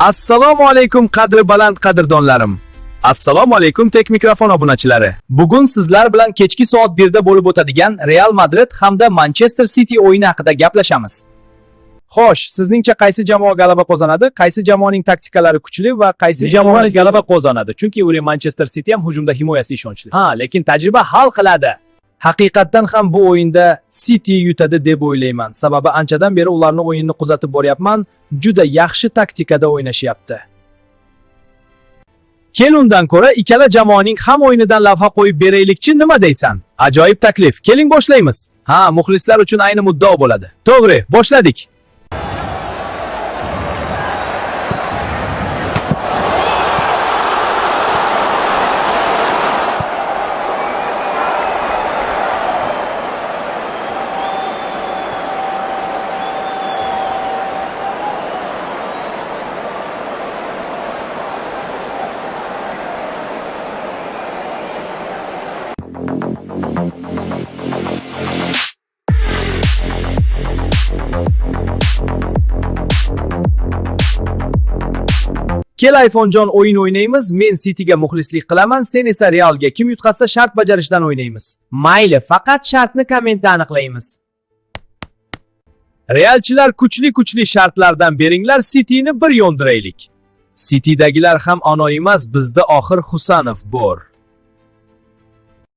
Assalomu alaykum qadri baland qadrdonlarim. Assalomu alaykum tek mikrofon obunachilari. Bugun sizlar bilan kechki soat 1 da bo'lib o'tadigan Real Madrid hamda Manchester City o'yini haqida gaplashamiz. Xo'sh, sizningcha qaysi jamoa g'alaba qozonadi? Qaysi jamoaning taktikalari kuchli va qaysi jamoa g'alaba qozonadi? Chunki ular Manchester City ham hujumda himoyasi ishonchli. Lekin tajriba hal qiladi. Haqiqatan ham bu o'yinda City yutadi deb o'ylayman. Sababi anchadan beri ularning o'yinini kuzatib boryapman. Juda yaxshi taktikada o'ynashyapti. Kelundan ko'ra ikkala jamoaning ham o'yinidan lavha qo'yib beraylikchi, nima deysan? Ajoyib taklif. Keling boshlaymiz. Muxlislar uchun ayni muddao bo'ladi. To'g'ri, boshladik. Kel iPhonejon o'yin o'ynaymiz. Men City'ga muxlislik qilaman, sen esa Realga. Kim yutqazsa shart bajarishdan o'ynaymiz. Mayli, faqat shartni kommentda aniqlaymiz. Realchilar kuchli shartlardan beringlar, City'ni bir yondiraylik. City'dagilar ham ono emas, bizda oxir Husanov bor.